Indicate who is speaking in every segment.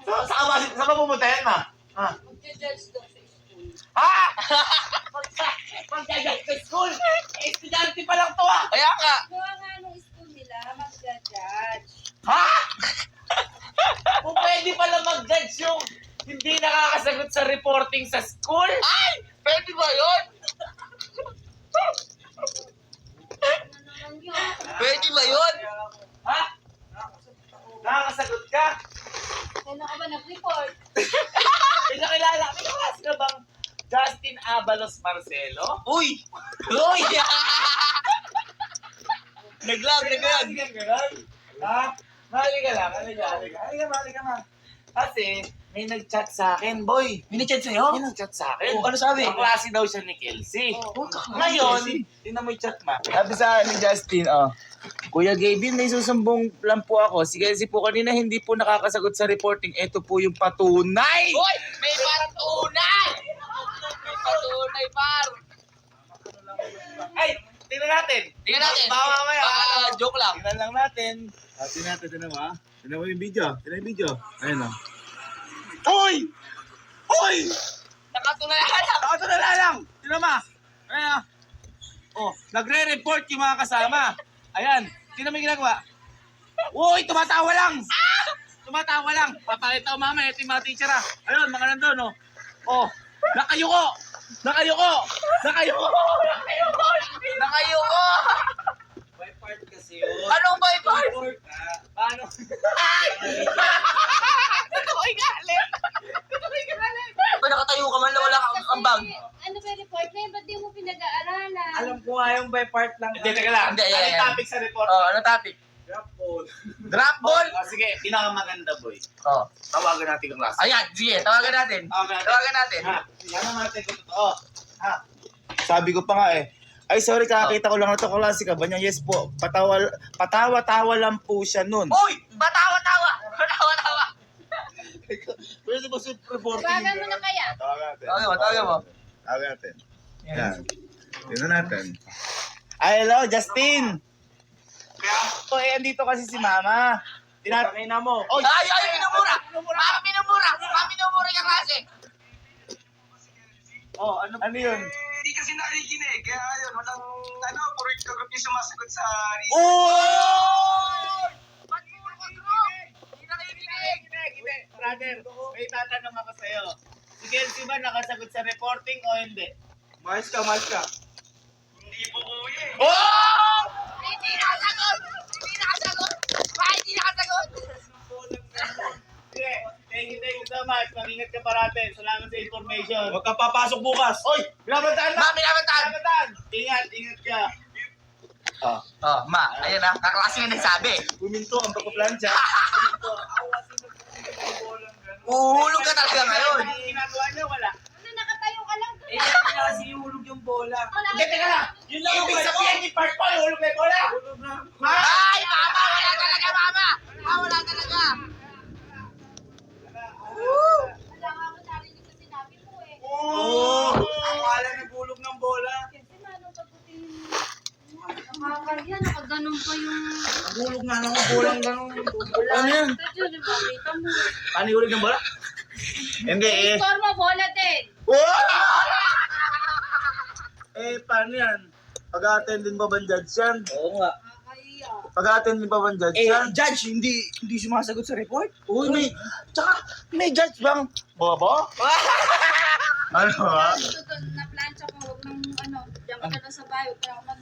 Speaker 1: Saan ka pumunta yan, ma? Ha?
Speaker 2: Mag-judge daw sa school.
Speaker 1: Ha? Mag-judge sa school? Estudyante pa lang to, ha?
Speaker 3: Kaya nga.
Speaker 2: Gawa nga nung school nila, mag-judge.
Speaker 1: Ha? Kung pwede pala mag-judge yung hindi nakakasagot sa reporting sa school?
Speaker 3: Ay! Pwede ba yun?
Speaker 2: Ano naman yun?
Speaker 3: Pwede ba yun?
Speaker 1: Ha? Nakakasagot ka?
Speaker 2: Kailan ka ba nag-report?
Speaker 1: May nakilala ka bang Justin Abalos Marcelo?
Speaker 3: Uy! Uy! Naglag.
Speaker 1: Ganun? Ha? Mali ka lang. Halika ma. Kasi, may nag-chat sa akin, boy.
Speaker 3: Minichat sa'yo?
Speaker 1: May nag-chat sa akin.
Speaker 3: Oh, ano sabi?
Speaker 1: Kaklase daw siya ni Kelsey.
Speaker 2: Oh.
Speaker 1: Ngayon, tingnan mo yung chat, ma. Sabi sa ni Justin, Kuya Gavin, may susumbong lang po ako. Si Kelsey po kanina hindi po nakakasagot sa reporting. Ito po yung patunay.
Speaker 3: Uy! May patunay! May patunay, par!
Speaker 1: Ay, tingnan natin.
Speaker 3: Tingnan natin.
Speaker 1: Baka mamaya.
Speaker 3: Joke lang.
Speaker 1: Tingnan lang natin. Tingnan mo, ha? Tingnan mo yung video. Ayun, Uy! Uy!
Speaker 3: Nakatunayan lang.
Speaker 1: Ako na lang! Tingnan mo. Ayan, nagre-report yung mga kasama. Ayan, tingnan mo yung ginagawa. Uy, tumatawa lang! Tumatawa lang. Papakita ko mamaya, ito yung mga teacher, ha? Ayun, mga nandun, nakayuko!
Speaker 3: Nakayuko!
Speaker 1: By part kasi yun.
Speaker 3: Anong by part?
Speaker 1: Paano?
Speaker 3: Ako'y galit. Pag nakatayo ka man, wala kang ambag.
Speaker 2: Ano ba report na yun? Ba't di mo pinag-aaralan?
Speaker 1: Alam ko nga yung by part lang. Hindi, teka lang.
Speaker 3: Hindi,
Speaker 1: Ano yung topic sa report?
Speaker 3: Ano topic? Drop ball?
Speaker 1: Sige, pinakamaganda, boy.
Speaker 3: Oh.
Speaker 1: Tawagan natin yung klase.
Speaker 3: Ayan, sige, tawagan natin. Tawagan natin.
Speaker 1: Ha? Tingnan natin kung totoo. Ha? Sabi ko pa nga ay sorry, kakakita ko lang na ito, klase ka ba niya? Yes po, patawa-tawa lang po siya nun.
Speaker 3: Uy! Batawa-tawa! Batawa-tawa!
Speaker 1: Pwede ba sa reporting?
Speaker 2: Tawagan mo na kaya?
Speaker 3: Tawagan mo.
Speaker 1: Tawagan natin. Yan. Tingnan natin. Ay, hello, Justin! Andito kasi si Mama. Tinatangina mo. Oh,
Speaker 3: Ay, minumura! Minumura yung klase!
Speaker 1: ano yun?
Speaker 4: Hindi kasi nakikinig. Kaya yun, walang, puro yung group yung sumasagot sa
Speaker 1: Oh!
Speaker 3: Ba't puro ka group? Hindi nakikinig!
Speaker 1: Hindi. Brother, may tatanong ako sa'yo. Si Kelsey ba nakasagot sa reporting o hindi? Mais ka.
Speaker 4: Hindi po kuya eh.
Speaker 1: Oh!
Speaker 3: Hindi nakasagot! Bakit hindi nakasagot?
Speaker 1: Sige, thank you so much. Mag-ingat ka parate. Salamat sa information. Huwag ka papasok bukas. Oy! Binabantaan na! Binabantaan! Ingat ka.
Speaker 3: Ayan na, kaklase nga nagsabi.
Speaker 1: Buminto ang pagpaplansya.
Speaker 3: Uhulog ka talaga ngayon.
Speaker 1: Ang ginagawa niya, wala.
Speaker 2: Ano, nakatayo ka lang doon?
Speaker 1: Kasi ihulog yung bola.
Speaker 2: Ako
Speaker 1: Hindi, teka lang. Yun lang ibig sabihin ni Park Paul. Ihulog na yung bola.
Speaker 3: Ay, mama! Wala talaga, mama! Wala talaga!
Speaker 2: Wala nga ako narinig sa sinabi mo eh.
Speaker 1: Oh! Wala nagulog ng bola.
Speaker 2: Kasi manong pagputin nakakaya, nakaganon pa yung...
Speaker 1: Nagulog nga ng bolang ganun. Ano yan?
Speaker 2: Ito yun, nakita mo.
Speaker 1: Paano ihulog ng bola? Hindi
Speaker 2: Score mo, bola din.
Speaker 1: Paano yan? Pag-attend din ba ba judge yan? Oo nga.
Speaker 2: Nakakaya.
Speaker 1: Pag-attend din ba ba judge yan?
Speaker 5: Judge, hindi sumasagot sa report.
Speaker 1: Uy, may judge bang bobo? Ano ba?
Speaker 2: Ito, na-plancha ko, huwag nang diyan ka na sa bayo, huwag ka mag-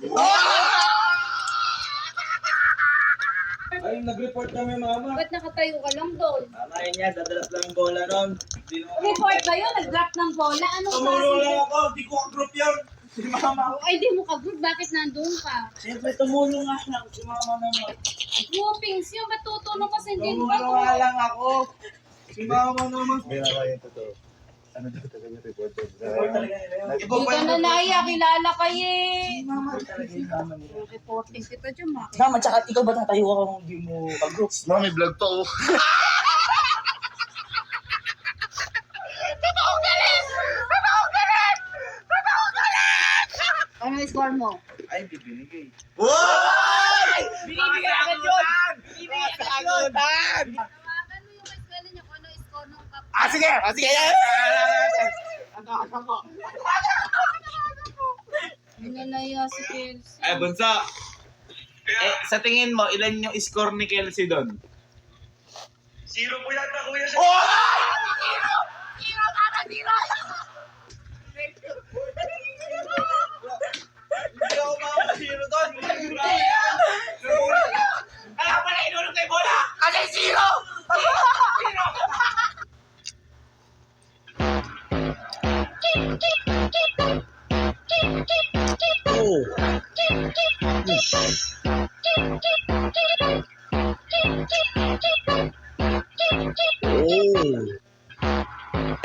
Speaker 5: Ay, nag-report kami, mama.
Speaker 2: Ba't nakatayo ka lang doon?
Speaker 5: Mama, yun yan, dadalap lang yung bola nun. Hindi naman.
Speaker 2: Report ba yun? Nag-drop ng bola? Anong
Speaker 5: Tumulong lang
Speaker 2: klase?
Speaker 5: ako, di ko ka-group yun. Si mama.
Speaker 2: Ay, di mo ka-group. Bakit nandun ka?
Speaker 5: Siyempre, tumulong nga lang. Si mama naman.
Speaker 2: Groupings yun. Ba't tutulong kasi hindi ba
Speaker 5: Tumulong nga lang ako. Si mama naman.
Speaker 1: Binawa yung totoo. Ano daw talaga yung report?
Speaker 5: Report talaga nila yun.
Speaker 2: Hindi ka na naiya. Kilala kayo eh.
Speaker 5: Mama talaga yung mama nila.
Speaker 2: Reporting kita dyan, Maki.
Speaker 5: Mama, tsaka ikaw ba tatayo ako kung hindi mo ka-group?
Speaker 1: No, may vlog to.
Speaker 2: Ano yung score mo?
Speaker 5: Ay, hindi binigay.
Speaker 1: Wow!
Speaker 3: Binibigay agad yun!
Speaker 1: Binibigay agad yun!
Speaker 2: Tawagan mo yung eskwela niya kung ano yung score
Speaker 1: Sige! Sige!
Speaker 2: Nananaya si Kelsey.
Speaker 1: Ay, Bunso. Sa tingin mo, ilan yung score ni Kelsey doon?
Speaker 4: 0 po yata, kuya.
Speaker 1: Oh! Hindi ako makakasiro doon. Kaya pala inulog na yung bola! Kasi zero! Zero!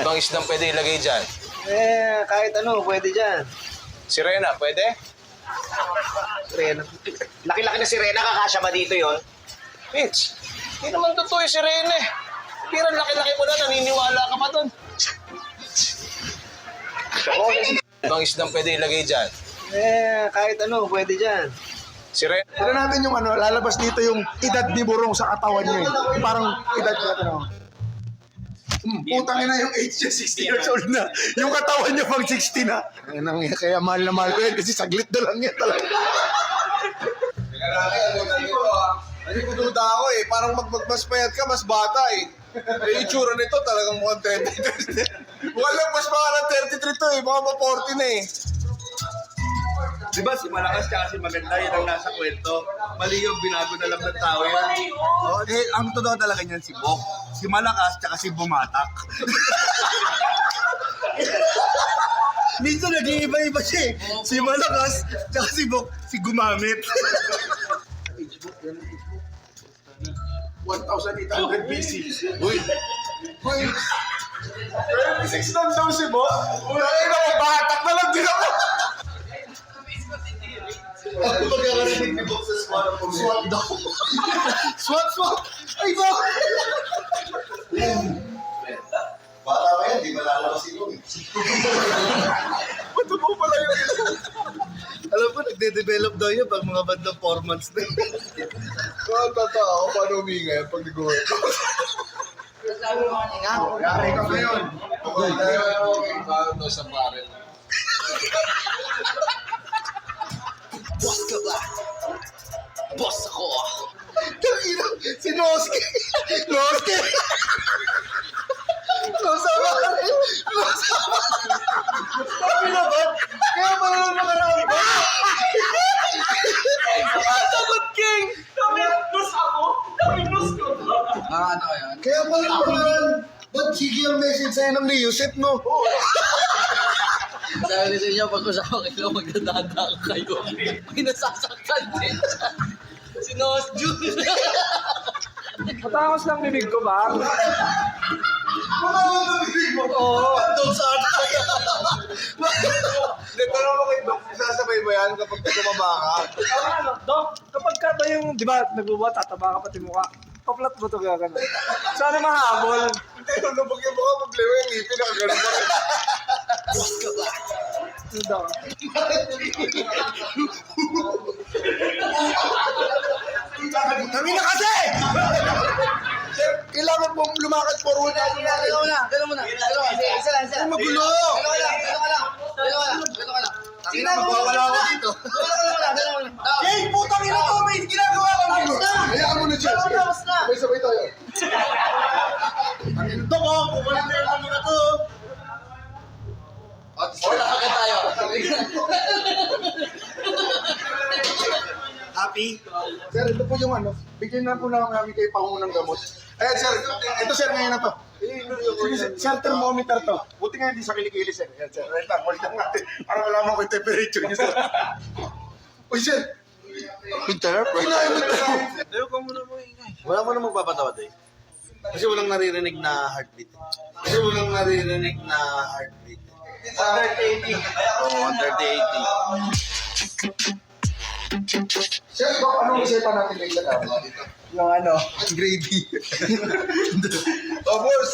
Speaker 6: Ibang isdang pwede ilagay dyan.
Speaker 3: Kahit ano, pwede dyan.
Speaker 6: Sirena, pwede?
Speaker 3: Sirena. Laki-laki na sirena, kakasya ba dito yon?
Speaker 6: Mitch, hindi naman totoo yung sirena eh. Pirang laki-laki mo na, naniniwala ka pa doon. Ibang isdang pwede ilagay dyan.
Speaker 3: Kahit ano, pwede dyan.
Speaker 6: Sirena.
Speaker 7: Tignan natin yung ano, lalabas dito yung edad ni Burong sa katawan niya. Eh. Parang edad niya, ano. Putang ina yung age niya, 60 years old na. Yung katawan niya pang 60 na. Kaya mahal na mahal ko yan kasi saglit na lang yan talaga.
Speaker 8: Hindi ko duda ako eh. Parang mas payat ka, mas bata eh. Eh, itsura nito talagang mukhang 33. Walang mas baka ng 33 to eh. Baka pa 40 na eh.
Speaker 4: Di ba si Malakas tsaka si Maganda, yun ang nasa kwento. Mali yung binago na lang ng tao yan. Oh, ang totoo talaga niyan si Bok. Si Malakas tsaka si Bumatak.
Speaker 7: Minsan nag-iiba-iba siya eh. Si Malakas, tsaka si Bok, si Gumamit. 1,800 BC. Uy! 26 lang daw si Bok. Ay, napabatak na lang din ako. Ano magkakarinig ni Bok sa SWAT? SWAT daw. SWAT! Ay, Bok!
Speaker 8: Bata ka yan, di ba lalabas ilong eh.
Speaker 7: Ba't mo pala yun? Alam ko, nagde-develop daw yun pag mga bandang 4 months na yun.
Speaker 8: Totoo, paano huminga yan pag nag-work?
Speaker 7: Yari ka ngayon.
Speaker 6: Paano sa pare?
Speaker 3: Boss ka ba? Boss ako.
Speaker 7: Tangina, si Noski! Noski! Nosama ka rin! Nosama! Sabi na ba? Kaya pala lang nakarami ba? Sagot King! Kaya pala nakarami. Ba't sige ang message sa'yo ng Leosep, no?
Speaker 3: Sabi sa inyo, pag usama kayo, magdadada kayo. May nasasaktan din. Si Noos Jun.
Speaker 5: Matangos lang bibig ko ba?
Speaker 7: Matawag ang bibig mo. Oo. Doon sa atin.
Speaker 8: Hindi, pero mo kay Doc, sasabay mo yan kapag tumaba ka.
Speaker 5: Ano, Dok, kapag ka ba yung, di ba, nagbubuhat, tataba ka pati mukha. Paplat mo ito kaya gano'n. Sana mahabol.
Speaker 8: Hindi, nung lubog yung mukha, problema yung ngipin, nakagano'n pa rin.
Speaker 3: Boss ka ba?
Speaker 5: Ano daw?
Speaker 7: Kami na kasi! Sir, kailangan pong lumakad forward na.
Speaker 3: Gano'n muna. Isa lang.
Speaker 7: Magulo!
Speaker 3: Gano'n ka lang.
Speaker 7: Sino magwawala ako dito? Jay, putang ina to! May ginagawa ka dito! Hayaan mo na siya. Sabay-sabay tayo. Ang ito ko, kukulit na yung ano na to.
Speaker 3: tayo.
Speaker 7: Happy? Sir, ito po yung ano. Bigyan na po lang namin kayo pangunang gamot. Ayan, sir. Ito, sir, ngayon na to. Sige, sir, thermometer to. Buti nga hindi sa kilikili, sir. Ayan, sir. Wait lang, wait lang natin. Para malaman ko yung temperature niya, sir. Uy, sir. Winter?
Speaker 3: Ayaw ko muna mo ingay. Wala mo na magpapatawad eh. Kasi walang naririnig na heartbeat.
Speaker 7: Under 80.
Speaker 3: Under the 80.
Speaker 7: Sir, baka anong isipan natin kayo sa tama? Yung ano, gravy.
Speaker 8: Oh, boss!